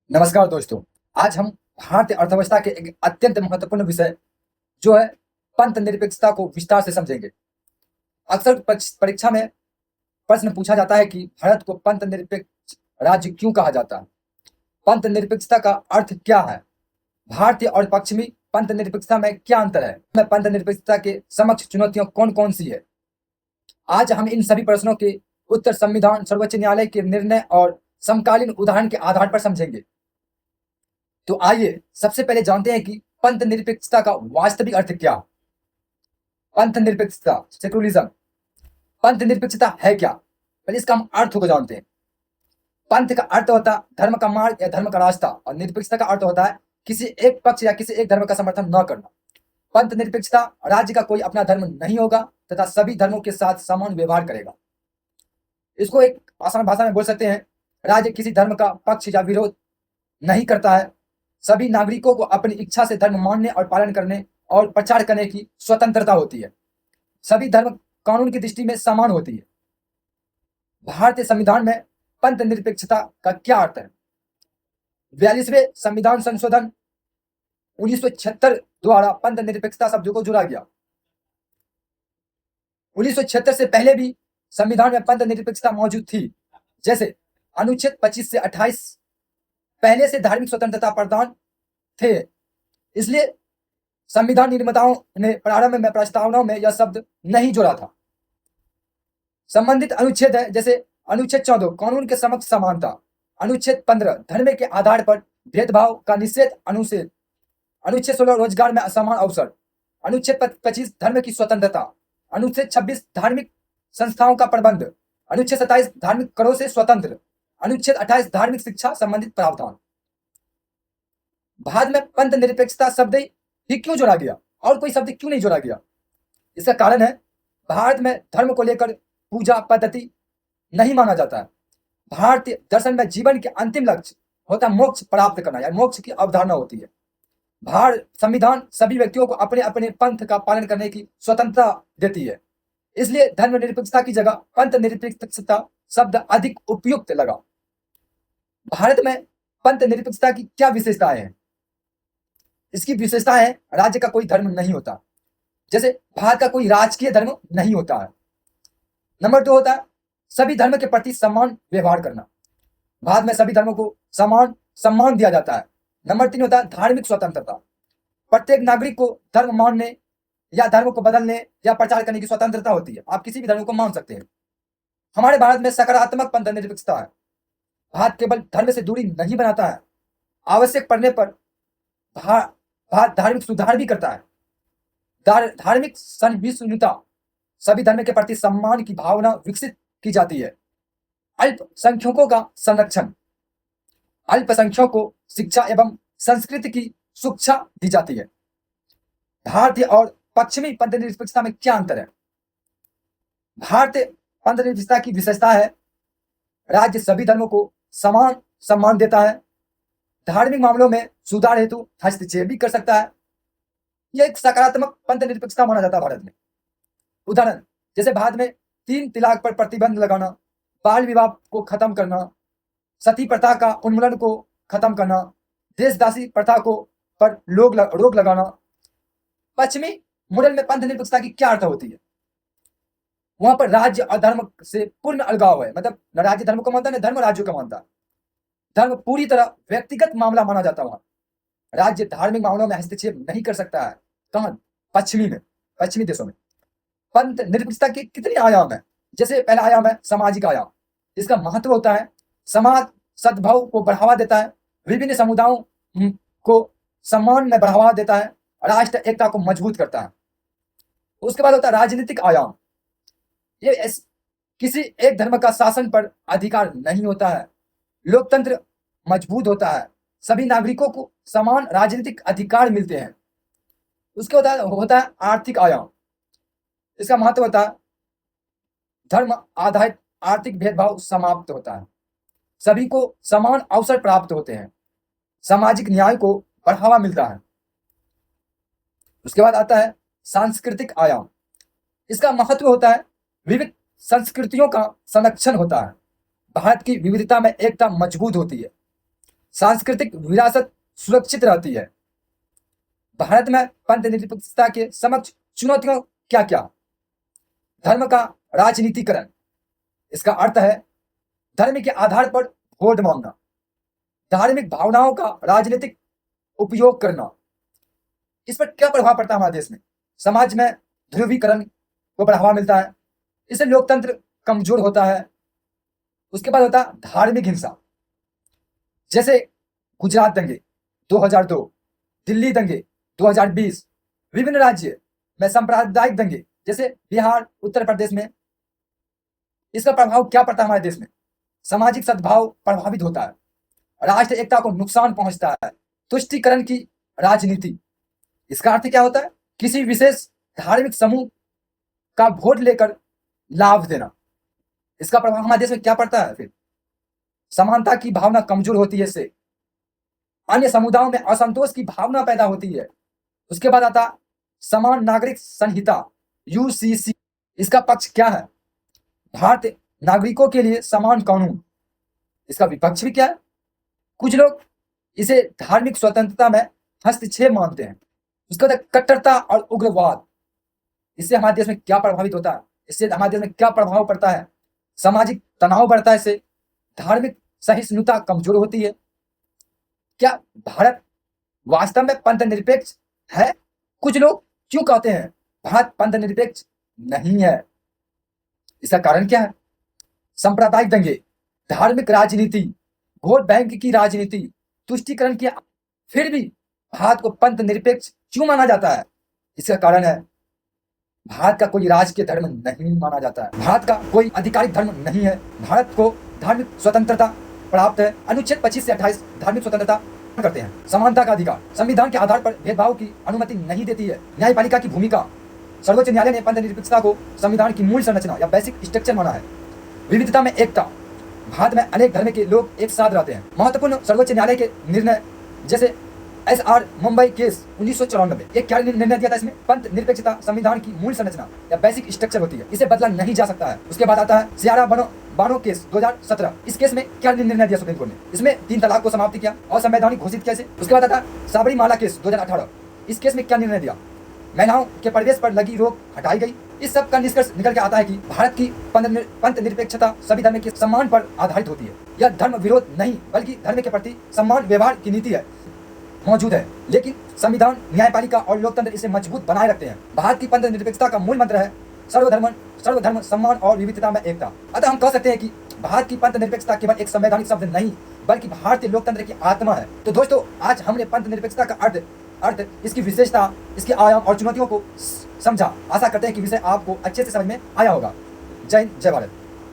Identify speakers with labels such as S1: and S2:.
S1: नमस्कार दोस्तों। आज हम भारतीय अर्थव्यवस्था के एक अत्यंत महत्वपूर्ण विषय जो है पंथ निरपेक्षता को विस्तार से समझेंगे। अक्सर परीक्षा में प्रश्न पूछा जाता है कि भारत को पंथ निरपेक्ष राज्य क्यों कहा जाता है। पंथ निरपेक्षता का अर्थ क्या है, भारतीय और पश्चिमी पंथ निरपेक्षता में क्या अंतर है, में पंथ निरपेक्षता के समक्ष चुनौतियां कौन कौन सी है। आज हम इन सभी प्रश्नों के उत्तर संविधान, सर्वोच्च न्यायालय के निर्णय और समकालीन उदाहरण के आधार पर समझेंगे। तो आइए सबसे पहले जानते हैं कि पंथ निरपेक्षता का वास्तविक अर्थ क्या। पंथ निरपेक्षता, सेकुलरिज्म। पंथ निरपेक्षता है क्या, पहले इसका हम अर्थ को जानते हैं। पंथ का अर्थ होता है धर्म का मार्ग या धर्म का रास्ता, और निरपेक्षता का अर्थ होता है किसी एक पक्ष या किसी एक धर्म का समर्थन न करना। पंथ निरपेक्षता राज्य का कोई अपना धर्म नहीं होगा तथा सभी धर्मों के साथ समान व्यवहार करेगा। इसको एक आसान भाषा में बोल सकते हैं, राज्य किसी धर्म का पक्ष या विरोध नहीं करता है। सभी नागरिकों को अपनी इच्छा से धर्म मानने और पालन करने और प्रचार करने की स्वतंत्रता होती है। सभी धर्म कानून की दृष्टि में समान होती है। भारतीय संविधान में पंथ निरपेक्षता का क्या अर्थ है। 42वें संविधान संशोधन 1976 द्वारा पंथ निरपेक्षता शब्द को जोड़ा गया। 1976 से पहले भी संविधान में पंथ निरपेक्षता मौजूद थी। जैसे अनुच्छेद 25 से 28 पहले से धार्मिक स्वतंत्रता प्रदान थे, इसलिए संविधान निर्माताओं ने प्रारंभ में प्रस्तावनाओं में यह शब्द नहीं जोड़ा था। संबंधित अनुच्छेद है, जैसे अनुच्छेद 14 कानून के समक्ष समानता, अनुच्छेद 15 धर्म के आधार पर भेदभाव का निषेध अनुच्छेद, अनुच्छेद 16 रोजगार में असमान अवसर, अनुच्छेद 25 धर्म की स्वतंत्रता, अनुच्छेद 26 धार्मिक संस्थाओं का प्रबंध, अनुच्छेद 27 धार्मिक करों से स्वतंत्र, अनुच्छेद 28 धार्मिक शिक्षा संबंधित प्रावधान। बाद में पंथ निरपेक्षता शब्द ही क्यों जोड़ा गया और कोई शब्द क्यों नहीं जोड़ा गया। इसका कारण है भारत में धर्म को लेकर पूजा पद्धति नहीं माना जाता है। भारतीय दर्शन में जीवन के अंतिम लक्ष्य होता है मोक्ष प्राप्त करना, या मोक्ष की अवधारणा होती है। भारत संविधान सभी व्यक्तियों को अपने अपने पंथ का पालन करने की स्वतंत्रता देती है, इसलिए धर्म निरपेक्षता की जगह पंथ निरपेक्षता शब्द अधिक उपयुक्त लगा। भारत में पंथ निरपेक्षता की क्या विशेषताएं हैं। इसकी विशेषता है राज्य का कोई धर्म नहीं होता, जैसे भारत का कोई राजकीय धर्म नहीं होता है। नंबर 2 होता है सभी धर्म के प्रति समान व्यवहार करना, भारत में सभी धर्मों को समान सम्मान दिया जाता है। नंबर 3 होता है धार्मिक स्वतंत्रता, प्रत्येक नागरिक को धर्म मानने या धर्म को बदलने या प्रचार करने की स्वतंत्रता होती है, आप किसी भी धर्म को मान सकते हैं। हमारे भारत में सकारात्मक पंथ निरपेक्षता है, भारत केवल धर्म से दूरी नहीं बनाता है, आवश्यक पड़ने पर भारत धार्मिक सुधार भी करता है। धार्मिक सहिष्णुता, सभी धर्म के प्रति सम्मान की भावना विकसित की जाती है। अल्पसंख्यकों का संरक्षण, अल्पसंख्यकों को शिक्षा एवं संस्कृति की शिक्षा दी जाती है। भारतीय और पश्चिमी पंथ निरपेक्षता में क्या अंतर है। भारतीय पंथ निरपेक्षता की विशेषता है राज्य सभी धर्मों को समान सम्मान देता है, धार्मिक मामलों में सुधार हेतु हस्तक्षेप भी कर सकता है। यह एक सकारात्मक पंथ निरपेक्षता माना जाता है भारत में। उदाहरण, जैसे भारत में 3 तलाक पर प्रतिबंध लगाना, बाल विवाह को खत्म करना, सती प्रथा का उन्मूलन को खत्म करना, देशदासी प्रथा को पर रोक लगाना। पश्चिमी मॉडल में पंथ निरपेक्षता की क्या अर्थ होती है। वहां पर राज्य और धर्म से पूर्ण अलगाव है, मतलब न राज्य धर्म को मानता है न धर्म राज्य को मानता है। धर्म पूरी तरह व्यक्तिगत मामला माना जाता है। वहां राज्य धार्मिक मामलों में हस्तक्षेप नहीं कर सकता है। कहाँ, पश्चिमी देशों में। पंथ निरपेक्षता के कितने आयाम है। जैसे पहला आयाम है सामाजिक आयाम, इसका महत्व होता है समाज सद्भाव को बढ़ावा देता है, विभिन्न समुदायों को सम्मान में बढ़ावा देता है, राष्ट्र एकता को मजबूत करता है। उसके बाद होता है राजनीतिक आयाम, ये किसी एक धर्म का शासन पर अधिकार नहीं होता है, लोकतंत्र मजबूत होता है, सभी नागरिकों को समान राजनीतिक अधिकार मिलते हैं। उसके बाद होता है आर्थिक आयाम, इसका महत्व होता है धर्म आधारित आर्थिक भेदभाव समाप्त होता है, सभी को समान अवसर प्राप्त होते हैं, सामाजिक न्याय को बढ़ावा मिलता है। उसके बाद आता है सांस्कृतिक आयाम, इसका महत्व होता है विविध संस्कृतियों का संरक्षण होता है, भारत की विविधता में एकता मजबूत होती है, सांस्कृतिक विरासत सुरक्षित रहती है। भारत में पंथ निरपेक्षता के समक्ष चुनौतियों क्या क्या? धर्म का राजनीतिकरण, इसका अर्थ है धर्म के आधार पर वोट मांगना, धार्मिक भावनाओं का राजनीतिक उपयोग करना। इस पर क्या प्रभाव पड़ता है हमारे देश में? समाज में ध्रुवीकरण को बढ़ावा मिलता है, इससे लोकतंत्र कमजोर होता है। उसके बाद होता है धार्मिक हिंसा, जैसे गुजरात दंगे 2002, दिल्ली दंगे 2020, विभिन्न राज्य में सांप्रदायिक दंगे जैसे बिहार, उत्तर प्रदेश में। इसका प्रभाव क्या पड़ता है हमारे देश में? सामाजिक सद्भाव प्रभावित होता है, राष्ट्र एकता को नुकसान पहुंचता है, तुष्टीकरण की राजनीति। इसका अर्थ क्या होता है? किसी विशेष धार्मिक समूह का वोट लेकर लाभ देना। इसका प्रभाव हमारे देश में क्या पड़ता है? फिर समानता की भावना कमजोर होती है, इससे अन्य समुदायों में असंतोष की भावना पैदा होती है। उसके बाद आता समान नागरिक संहिता यूसीसी। इसका पक्ष क्या है? भारतीय नागरिकों के लिए समान कानून। इसका विपक्ष भी क्या है? कुछ लोग इसे धार्मिक स्वतंत्रता में हस्तक्षेप मानते हैं। उसके बाद कट्टरता और उग्रवाद। इससे हमारे देश में क्या प्रभावित होता है? इससे हमारे देश में क्या प्रभाव पड़ता है? सामाजिक तनाव बढ़ता है, इससे धार्मिक सहिष्णुता कमजोर होती है। क्या भारत वास्तव में पंथ निरपेक्ष है? कुछ लोग क्यों कहते हैं भारत पंथ निरपेक्ष नहीं है? इसका कारण क्या है? सांप्रदायिक दंगे, धार्मिक राजनीति, वोट बैंक की राजनीति, तुष्टीकरण की। फिर भी भारत को पंथ निरपेक्ष क्यों माना जाता है? इसका कारण है भारत का कोई राजकीय धर्म नहीं माना जाता है, भारत का कोई आधिकारिक धर्म नहीं है, भारत को धार्मिक स्वतंत्रता प्राप्त है। अनुच्छेद 25 से 28 धार्मिक स्वतंत्रता करते हैं। समानता का अधिकार, संविधान के आधार पर भेदभाव की अनुमति नहीं देती है। न्यायपालिका की भूमिका, सर्वोच्च न्यायालय ने पंथ निरपेक्षता को संविधान की मूल संरचना या बेसिक स्ट्रक्चर माना है। विविधता में एकता, भारत में अनेक धर्म के लोग एक साथ रहते हैं। महत्वपूर्ण सर्वोच्च न्यायालय के निर्णय, जैसे SR मुंबई केस 1994। एक क्या निर्णय दिया था इसमें? पंथ निरपेक्षता संविधान की मूल संरचना या बेसिक स्ट्रक्चर होती है, इसे बदला नहीं जा सकता है। उसके बाद आता है सियारा बानो केस 2017। इस केस में क्या निर्णय दिया सुप्रीम कोर्ट ने? इसमें 3 तलाक को समाप्ति किया और संवैधानिक घोषित किया इसे। उसके बाद आता है साबरीमाला केस 2018। इस केस में क्या निर्णय दिया? महिलाओं के प्रवेश पर लगी रोक हटाई गई। इस सब का निष्कर्ष निकल के आता है कि भारत की पंथ निरपेक्षता सभी धर्म के सम्मान पर आधारित होती है। यह धर्म विरोध नहीं बल्कि धर्म के प्रति सम्मान व्यवहार की नीति है मौजूद है, लेकिन संविधान, न्यायपालिका और लोकतंत्र इसे मजबूत बनाए रखते हैं। भारत की पंथ निरपेक्षता का मूल मंत्र है सर्वधर्म सम्मान और विविधता में एकता। अतः हम कह सकते हैं कि भारत की पंथ निरपेक्षता केवल एक संवैधानिक शब्द नहीं बल्कि भारतीय लोकतंत्र की आत्मा है। तो दोस्तों, आज हमने पंथ निरपेक्षता का अर्थ, इसकी विशेषता, इसके आयाम और चुनौतियों को समझा। आशा करते हैं कि विषय आपको अच्छे से समझ में आया होगा। जय हिंद, जय भारत।